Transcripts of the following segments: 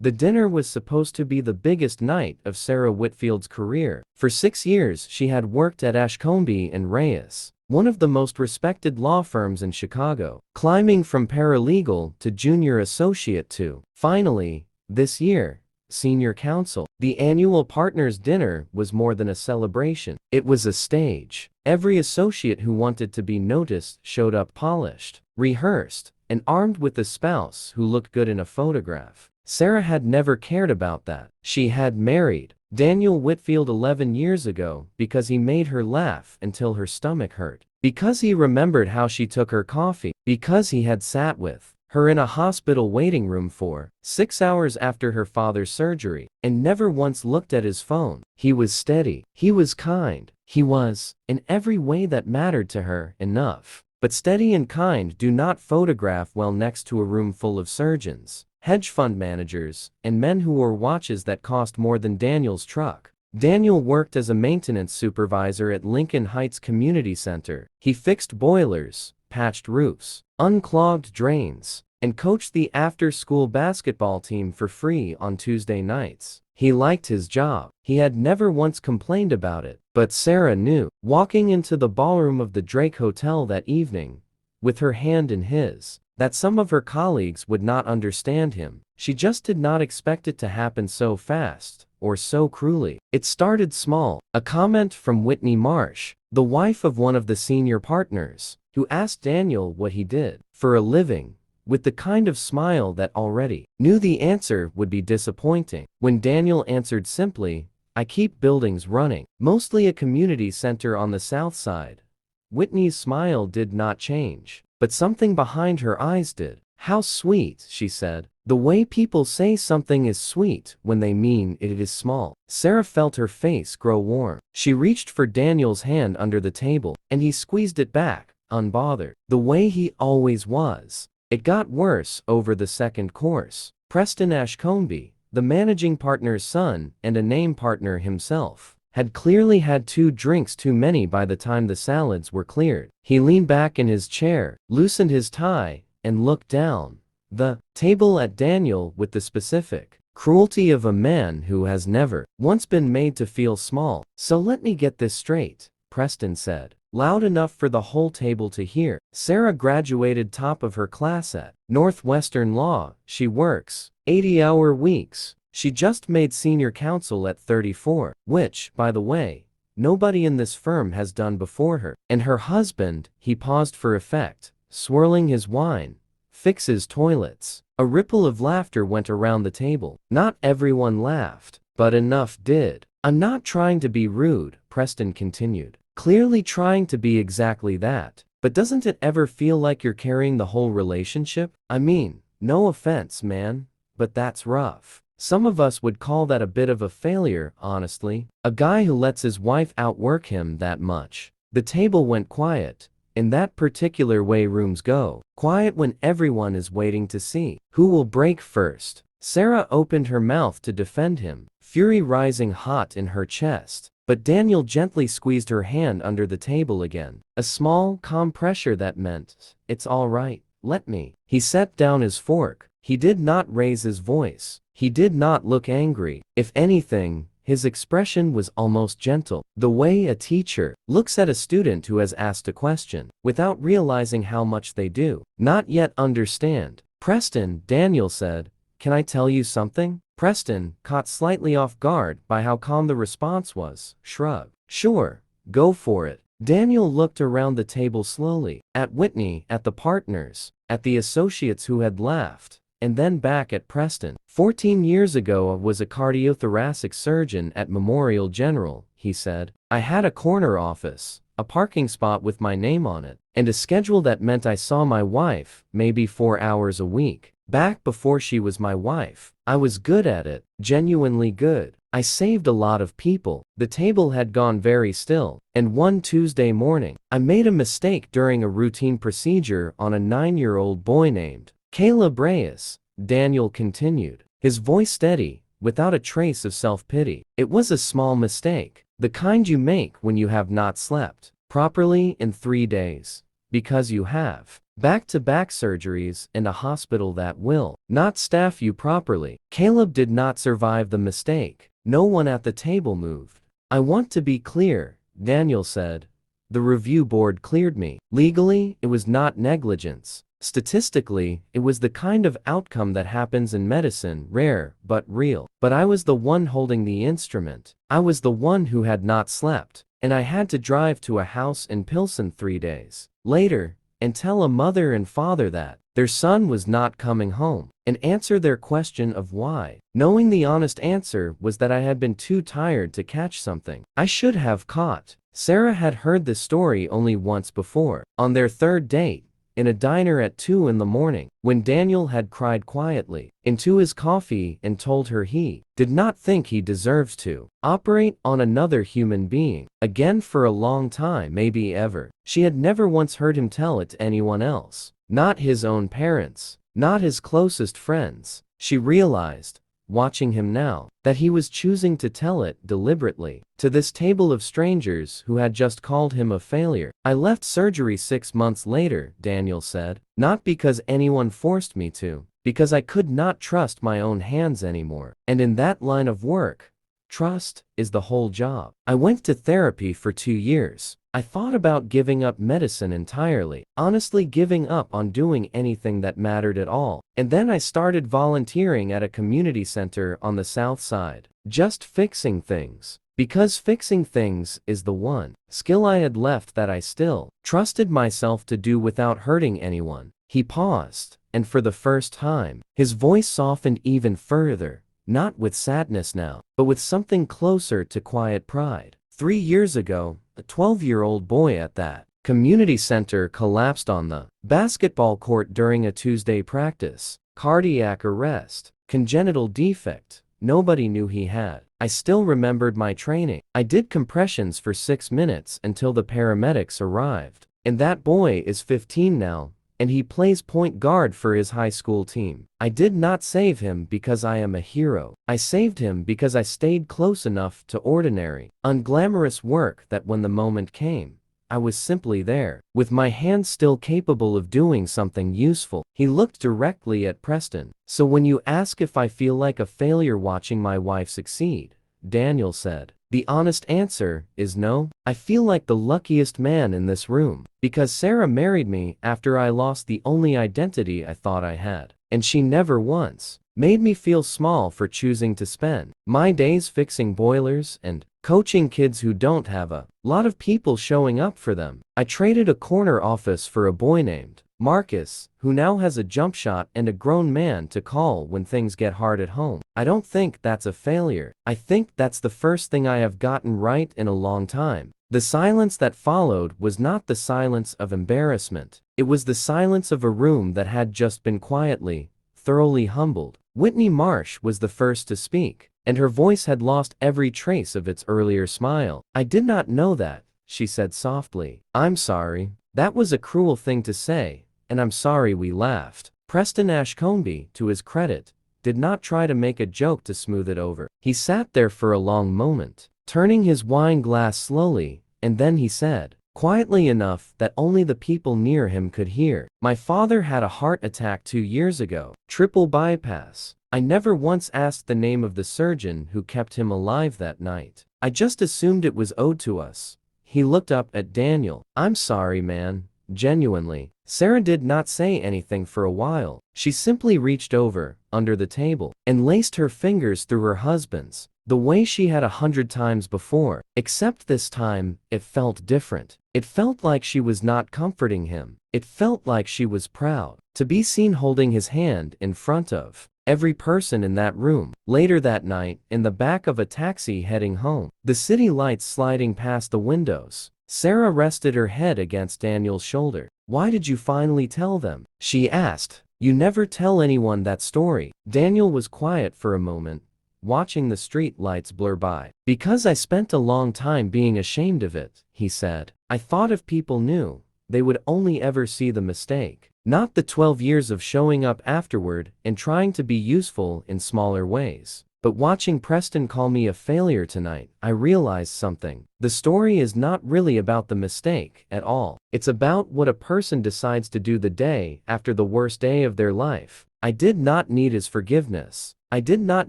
The dinner was supposed to be the biggest night of Sarah Whitfield's career. For 6 years she had worked at Ashcombe and Reyes, one of the most respected law firms in Chicago, climbing from paralegal to junior associate to, finally, this year, senior counsel. The annual partners' dinner was more than a celebration. It was a stage. Every associate who wanted to be noticed showed up polished, rehearsed, and armed with a spouse who looked good in a photograph. Sarah had never cared about that. She had married Daniel Whitfield 11 years ago because he made her laugh until her stomach hurt, because he remembered how she took her coffee, because he had sat with her in a hospital waiting room for 6 hours after her father's surgery, and never once looked at his phone. He was steady. He was kind. He was, in every way that mattered to her, enough. But steady and kind do not photograph well next to a room full of surgeons, hedge fund managers, and men who wore watches that cost more than Daniel's truck. Daniel worked as a maintenance supervisor at Lincoln Heights Community Center. He fixed boilers, patched roofs, unclogged drains, and coached the after-school basketball team for free on Tuesday nights. He liked his job. He had never once complained about it. But Sarah knew. Walking into the ballroom of the Drake Hotel that evening, with her hand in his, that some of her colleagues would not understand him. She just did not expect it to happen so fast, or so cruelly. It started small. A comment from Whitney Marsh, the wife of one of the senior partners, who asked Daniel what he did for a living, with the kind of smile that already knew the answer would be disappointing. When Daniel answered simply, "I keep buildings running, mostly a community center on the south side," Whitney's smile did not change, but something behind her eyes did. "How sweet," she said. "The way people say something is sweet when they mean it is small." Sarah felt her face grow warm. She reached for Daniel's hand under the table, and he squeezed it back, unbothered, the way he always was. It got worse over the second course. Preston Ashcombe, the managing partner's son and a name partner himself, had clearly had 2 drinks too many by the time the salads were cleared. He leaned back in his chair, loosened his tie, and looked down the table at Daniel with the specific cruelty of a man who has never once been made to feel small. "So let me get this straight," Preston said, loud enough for the whole table to hear. Sarah graduated top of her class at Northwestern Law. She works 80-hour weeks. She just made senior counsel at 34, which, by the way, nobody in this firm has done before her. And her husband, he paused for effect, swirling his wine, fixes toilets. A ripple of laughter went around the table. Not everyone laughed, but enough did. "I'm not trying to be rude," Preston continued, clearly trying to be exactly that. "But doesn't it ever feel like you're carrying the whole relationship? I mean, no offense, man, but that's rough. Some of us would call that a bit of a failure, honestly. A guy who lets his wife outwork him that much." The table went quiet. In that particular way rooms go. Quiet when everyone is waiting to see who will break first. Sarah opened her mouth to defend him, fury rising hot in her chest. But Daniel gently squeezed her hand under the table again. A small, calm pressure that meant, "It's all right, let me." He set down his fork. He did not raise his voice. He did not look angry. If anything, his expression was almost gentle, the way a teacher looks at a student who has asked a question, without realizing how much they do not yet understand. "Preston," Daniel said, "can I tell you something?" Preston, caught slightly off guard by how calm the response was, shrugged. "Sure, go for it." Daniel looked around the table slowly, at Whitney, at the partners, at the associates who had laughed, and then back at Preston. 14 years ago I was a cardiothoracic surgeon at Memorial General, he said. "I had a corner office, a parking spot with my name on it, and a schedule that meant I saw my wife maybe 4 hours a week. Back before she was my wife, I was good at it, genuinely good. I saved a lot of people." The table had gone very still, and one Tuesday morning, "I made a mistake during a routine procedure on a 9-year-old boy named Caleb Reyes," Daniel continued, his voice steady, without a trace of self-pity. "It was a small mistake, the kind you make when you have not slept properly in 3 days. Because you have." back-to-back surgeries, and a hospital that will not staff you properly. Caleb did not survive the mistake. No one at the table moved. I want to be clear, Daniel said. The review board cleared me. Legally, it was not negligence. Statistically, it was the kind of outcome that happens in medicine, rare, but real. But I was the one holding the instrument. I was the one who had not slept. And I had to drive to a house in Pilsen 3 days later and tell a mother and father that their son was not coming home, and answer their question of why, knowing the honest answer was that I had been too tired to catch something I should have caught. Sarah had heard this story only once before, on their third date, in a diner at 2 in the morning, when Daniel had cried quietly into his coffee and told her he did not think he deserves to operate on another human being again for a long time, maybe ever. She had never once heard him tell it to anyone else, not his own parents, not his closest friends. She realized, watching him now, that he was choosing to tell it deliberately to this table of strangers who had just called him a failure. I left surgery 6 months later, Daniel said, not because anyone forced me to, because I could not trust my own hands anymore. And in that line of work, trust is the whole job. I went to therapy for 2 years. I thought about giving up medicine entirely, honestly giving up on doing anything that mattered at all. And then I started volunteering at a community center on the south side, just fixing things. Because fixing things is the one skill I had left that I still trusted myself to do without hurting anyone. He paused, and for the first time, his voice softened even further, not with sadness now, but with something closer to quiet pride. 3 years ago, a 12-year-old boy at that community center collapsed on the basketball court during a Tuesday practice. Cardiac arrest, congenital defect, nobody knew he had. I still remembered my training. I did compressions for 6 minutes until the paramedics arrived. And that boy is 15 now, and he plays point guard for his high school team. I did not save him because I am a hero. I saved him because I stayed close enough to ordinary, unglamorous work that when the moment came, I was simply there, with my hands still capable of doing something useful. He looked directly at Preston. So when you ask if I feel like a failure watching my wife succeed, Daniel said, the honest answer is no. I feel like the luckiest man in this room, because Sarah married me after I lost the only identity I thought I had. And she never once made me feel small for choosing to spend my days fixing boilers and coaching kids who don't have a lot of people showing up for them. I traded a corner office for a boy named Marcus, who now has a jump shot and a grown man to call when things get hard at home. I don't think that's a failure. I think that's the first thing I have gotten right in a long time. The silence that followed was not the silence of embarrassment. It was the silence of a room that had just been quietly, thoroughly humbled. Whitney Marsh was the first to speak, and her voice had lost every trace of its earlier smile. I did not know that, she said softly. I'm sorry. That was a cruel thing to say, and I'm sorry we laughed. Preston Ashcombe, to his credit, did not try to make a joke to smooth it over. He sat there for a long moment, turning his wine glass slowly, and then he said, quietly enough that only the people near him could hear, my father had a heart attack 2 years ago, triple bypass. I never once asked the name of the surgeon who kept him alive that night. I just assumed it was owed to us. He looked up at Daniel. I'm sorry, man. Genuinely. Sarah did not say anything for a while. She simply reached over, under the table, and laced her fingers through her husband's, the way she had 100 times before. Except this time, it felt different. It felt like she was not comforting him. It felt like she was proud to be seen holding his hand in front of every person in that room. Later that night, in the back of a taxi heading home, the city lights sliding past the windows, Sarah rested her head against Daniel's shoulder. Why did you finally tell them? She asked. You never tell anyone that story. Daniel was quiet for a moment, watching the street lights blur by. Because I spent a long time being ashamed of it, he said. I thought if people knew, they would only ever see the mistake, not the 12 years of showing up afterward and trying to be useful in smaller ways. But watching Preston call me a failure tonight, I realized something. The story is not really about the mistake at all. It's about what a person decides to do the day after the worst day of their life. I did not need his forgiveness. I did not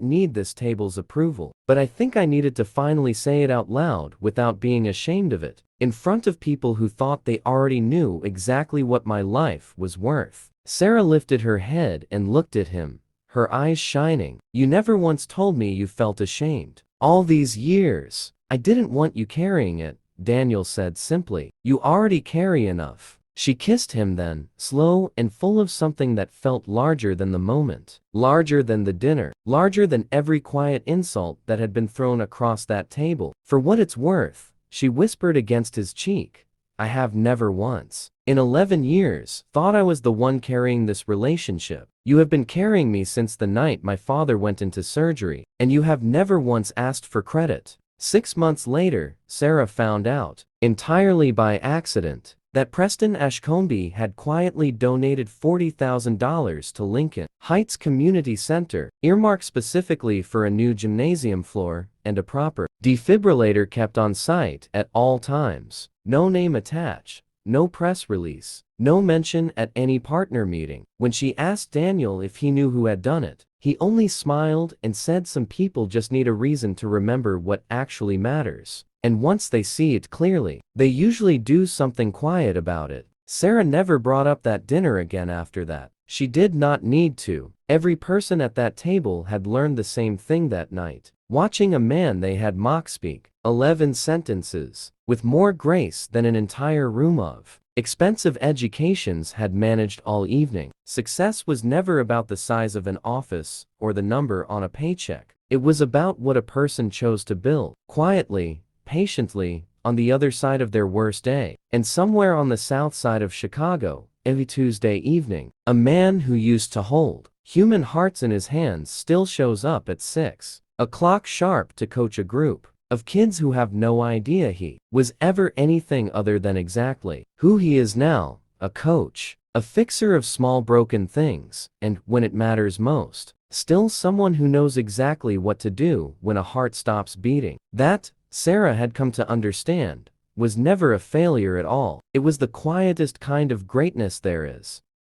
need this table's approval. But I think I needed to finally say it out loud without being ashamed of it, in front of people who thought they already knew exactly what my life was worth. Sarah lifted her head and looked at him, her eyes shining. You never once told me you felt ashamed. All these years. I didn't want you carrying it, Daniel said simply. You already carry enough. She kissed him then, slow and full of something that felt larger than the moment, larger than the dinner, larger than every quiet insult that had been thrown across that table. For what it's worth, she whispered against his cheek, I have never once, in 11 years, thought I was the one carrying this relationship. You have been carrying me since the night my father went into surgery, and you have never once asked for credit. 6 months later, Sarah found out, entirely by accident, that Preston Ashcombe had quietly donated $40,000 to Lincoln Heights Community Center, earmarked specifically for a new gymnasium floor and a proper defibrillator kept on site at all times. No name attached, no press release, no mention at any partner meeting. When she asked Daniel if he knew who had done it, he only smiled and said some people just need a reason to remember what actually matters. And once they see it clearly, they usually do something quiet about it. Sarah never brought up that dinner again after that. She did not need to. Every person at that table had learned the same thing that night. Watching a man they had mock speak 11 sentences with more grace than an entire room of expensive educations had managed all evening. Success was never about the size of an office or the number on a paycheck. It was about what a person chose to build, quietly, patiently, on the other side of their worst day. And somewhere on the south side of Chicago, every Tuesday evening, a man who used to hold human hearts in his hands still shows up at 6 o'clock sharp to coach a group of kids who have no idea he was ever anything other than exactly who he is now, a coach, a fixer of small broken things, and, when it matters most, still someone who knows exactly what to do when a heart stops beating. That, Sarah had come to understand, was never a failure at all. It was the quietest kind of greatness there is.